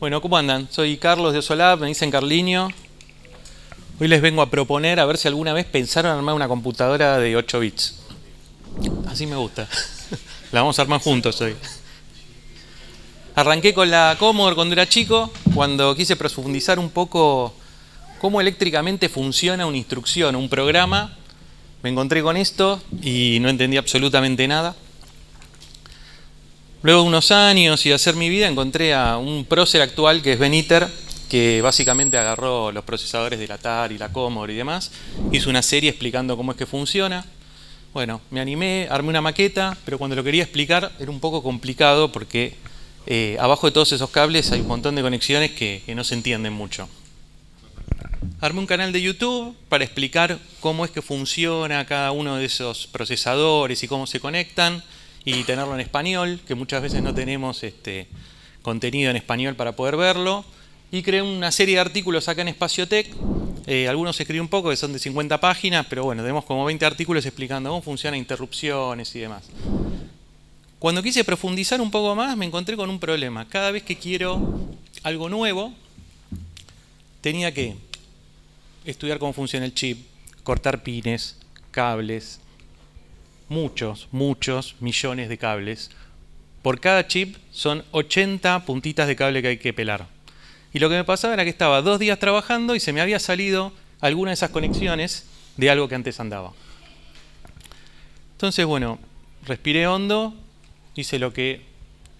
Bueno, ¿cómo andan? Soy Carlos de Osolab, me dicen Carliño. Hoy les vengo a proponer a ver si alguna vez pensaron armar una computadora de 8 bits. Así me gusta. La vamos a armar juntos hoy. Arranqué con la Commodore cuando era chico, cuando quise profundizar un poco cómo eléctricamente funciona una instrucción, un programa. Me encontré con esto y no entendí absolutamente nada. Luego de unos años y de hacer mi vida, encontré a un prócer actual que es Ben Iter, que básicamente agarró los procesadores del Atari, la Commodore y demás, hizo una serie explicando cómo es que funciona. Bueno, me animé, armé una maqueta, pero cuando lo quería explicar era un poco complicado porque abajo de todos esos cables hay un montón de conexiones que no se entienden mucho. Armé un canal de YouTube para explicar cómo es que funciona cada uno de esos procesadores y cómo se conectan, y tenerlo en español, que muchas veces no tenemos contenido en español para poder verlo. Y creé una serie de artículos acá en Espaciotec. Algunos escribí un poco, que son de 50 páginas, pero bueno, tenemos como 20 artículos explicando cómo funcionan interrupciones y demás. Cuando quise profundizar un poco más, me encontré con un problema. Cada vez que quiero algo nuevo, tenía que estudiar cómo funciona el chip, cortar pines, cables, muchos millones de cables. Por cada chip son 80 puntitas de cable que hay que pelar. Y lo que me pasaba era que estaba 2 días trabajando y se me había salido alguna de esas conexiones de algo que antes andaba. Entonces, bueno, respiré hondo, hice lo que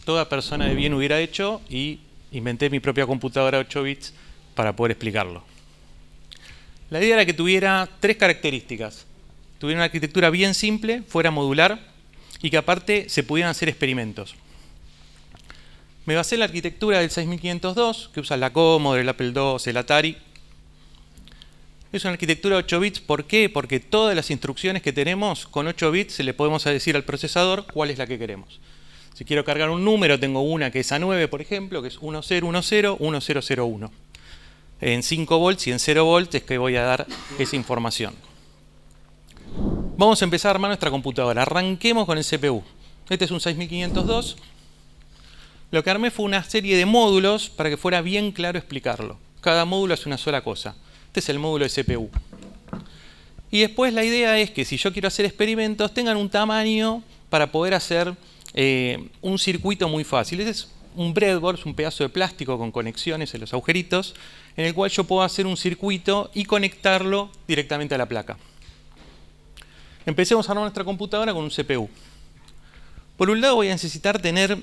toda persona de bien hubiera hecho y inventé mi propia computadora 8 bits para poder explicarlo. La idea era que tuviera 3 características. Tuviera una arquitectura bien simple, fuera modular y que aparte se pudieran hacer experimentos. Me basé en la arquitectura del 6502, que usa la Commodore, el Apple II, el Atari. Es una arquitectura 8 bits, ¿por qué? Porque todas las instrucciones que tenemos con 8 bits le podemos decir al procesador cuál es la que queremos. Si quiero cargar un número, tengo una que es A9, por ejemplo, que es 1010, 1001. En 5 volts y en 0 volts es que voy a dar esa información. Vamos a empezar a armar nuestra computadora. Arranquemos con el CPU. Este es un 6502. Lo que armé fue una serie de módulos para que fuera bien claro explicarlo. Cada módulo es una sola cosa. Este es el módulo de CPU. Y después la idea es que si yo quiero hacer experimentos, tengan un tamaño para poder hacer un circuito muy fácil. Este es un breadboard, es un pedazo de plástico con conexiones en los agujeritos, en el cual yo puedo hacer un circuito y conectarlo directamente a la placa. Empecemos a armar nuestra computadora con un CPU. Por un lado voy a necesitar tener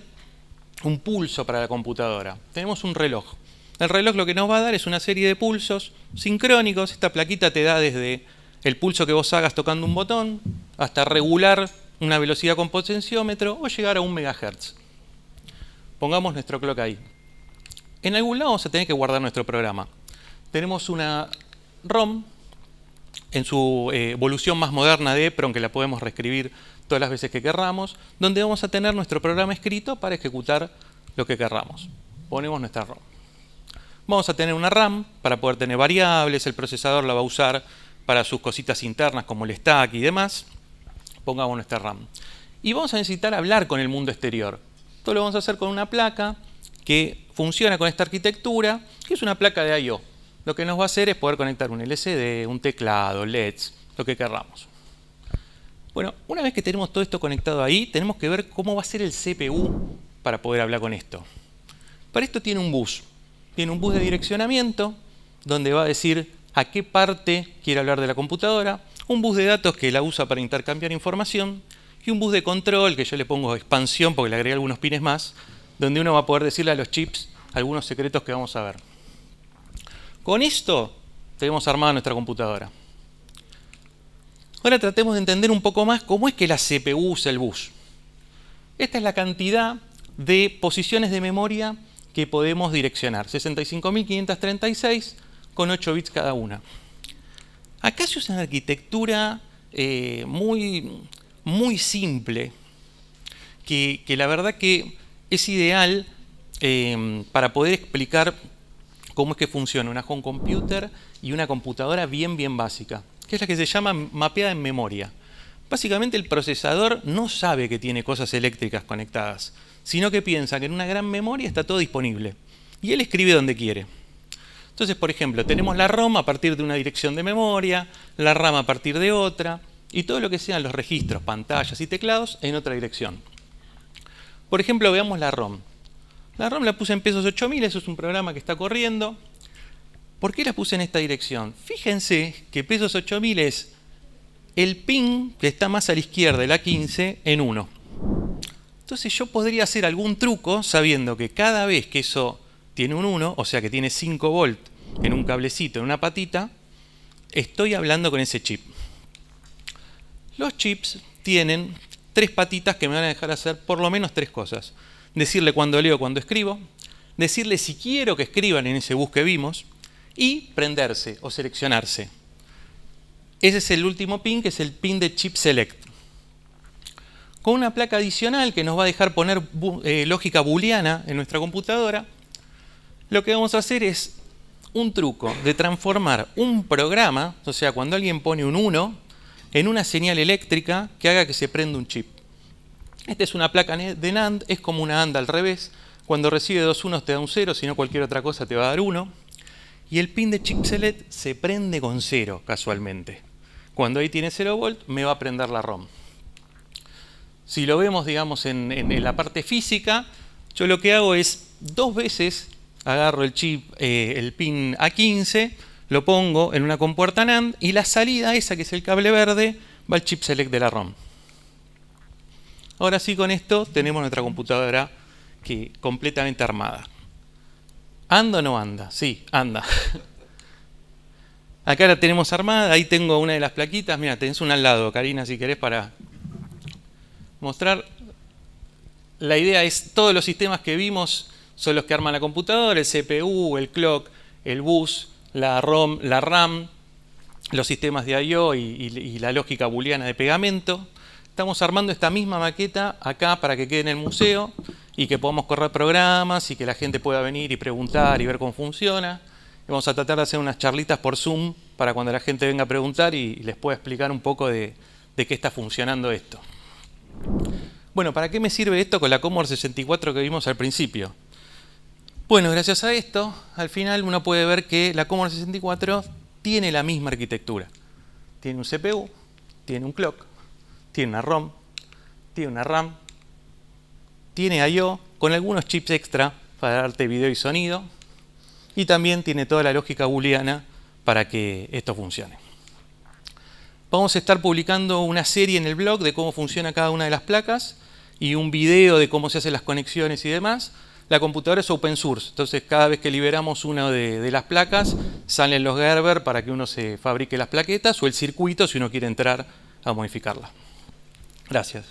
un pulso para la computadora. Tenemos un reloj. El reloj lo que nos va a dar es una serie de pulsos sincrónicos. Esta plaquita te da desde el pulso que vos hagas tocando un botón hasta regular una velocidad con potenciómetro o llegar a 1 MHz. Pongamos nuestro clock ahí. En algún lado vamos a tener que guardar nuestro programa. Tenemos una ROM en su evolución más moderna de EPROM, que la podemos reescribir todas las veces que querramos, donde vamos a tener nuestro programa escrito para ejecutar lo que querramos. Ponemos nuestra ROM. Vamos a tener una RAM para poder tener variables, el procesador la va a usar para sus cositas internas como el stack y demás. Pongamos nuestra RAM. Y vamos a necesitar hablar con el mundo exterior. Esto lo vamos a hacer con una placa que funciona con esta arquitectura, que es una placa de I/O. Lo que nos va a hacer es poder conectar un LCD, un teclado, LEDs, lo que querramos. Bueno, una vez que tenemos todo esto conectado ahí, tenemos que ver cómo va a ser el CPU para poder hablar con esto. Para esto tiene un bus. Tiene un bus de direccionamiento, donde va a decir a qué parte quiere hablar de la computadora, un bus de datos que la usa para intercambiar información, y un bus de control, que yo le pongo expansión porque le agregué algunos pines más, donde uno va a poder decirle a los chips algunos secretos que vamos a ver. Con esto tenemos armada nuestra computadora. Ahora tratemos de entender un poco más cómo es que la CPU usa el bus. Esta es la cantidad de posiciones de memoria que podemos direccionar. 65.536 con 8 bits cada una. Acá se usa una arquitectura muy simple, que la verdad que es ideal para poder explicar cómo es que funciona una home computer y una computadora bien básica, que es la que se llama mapeada en memoria. Básicamente el procesador no sabe que tiene cosas eléctricas conectadas, sino que piensa que en una gran memoria está todo disponible. y él escribe donde quiere. Entonces, por ejemplo, tenemos la ROM a partir de una dirección de memoria, la RAM a partir de otra, y todo lo que sean los registros, pantallas y teclados en otra dirección. Por ejemplo, veamos la ROM. La ROM la puse en pesos 8000, eso es un programa que está corriendo. ¿Por qué la puse en esta dirección? Fíjense que pesos 8000 es el pin que está más a la izquierda de la 15 en 1. Entonces yo podría hacer algún truco sabiendo que cada vez que eso tiene un 1, o sea que tiene 5 volts en un cablecito, en una patita, estoy hablando con ese chip. Los chips tienen 3 patitas que me van a dejar hacer por lo menos 3 cosas. Decirle cuando leo, cuando escribo, decirle si quiero que escriban en ese bus que vimos, y prenderse o seleccionarse. Ese es el último pin, que es el pin de chip select. Con una placa adicional que nos va a dejar poner lógica booleana en nuestra computadora, lo que vamos a hacer es un truco de transformar un programa, o sea, cuando alguien pone un 1, en una señal eléctrica que haga que se prenda un chip. Esta es una placa de NAND, es como una AND al revés. Cuando recibe 2 unos te da un 0, si no cualquier otra cosa te va a dar 1. Y el pin de chip select se prende con 0, casualmente. Cuando ahí tiene 0 volt, me va a prender la ROM. Si lo vemos, digamos, en la parte física, yo lo que hago es 2 veces agarro el chip, el pin A15, lo pongo en una compuerta NAND y la salida esa, que es el cable verde, va al chip select de la ROM. Ahora sí, con esto tenemos nuestra computadora completamente armada. ¿Anda o no anda? Sí, anda. Acá la tenemos armada, ahí tengo una de las plaquitas. Mira, tenés una al lado, Karina, si querés, para mostrar. La idea es, todos los sistemas que vimos son los que arman la computadora: el CPU, el clock, el bus, la ROM, la RAM, los sistemas de I/O y la lógica booleana de pegamento. Estamos armando esta misma maqueta acá para que quede en el museo y que podamos correr programas y que la gente pueda venir y preguntar y ver cómo funciona. Vamos a tratar de hacer unas charlitas por Zoom para cuando la gente venga a preguntar y les pueda explicar un poco de qué está funcionando esto. Bueno, ¿para qué me sirve esto con la Commodore 64 que vimos al principio? Bueno, gracias a esto, al final uno puede ver que la Commodore 64 tiene la misma arquitectura. Tiene un CPU, tiene un clock, tiene una ROM, tiene una RAM, tiene I/O con algunos chips extra para darte video y sonido, y también tiene toda la lógica booleana para que esto funcione. Vamos a estar publicando una serie en el blog de cómo funciona cada una de las placas y un video de cómo se hacen las conexiones y demás. La computadora es open source, entonces cada vez que liberamos una de las placas salen los Gerber para que uno se fabrique las plaquetas, o el circuito si uno quiere entrar a modificarla. Gracias.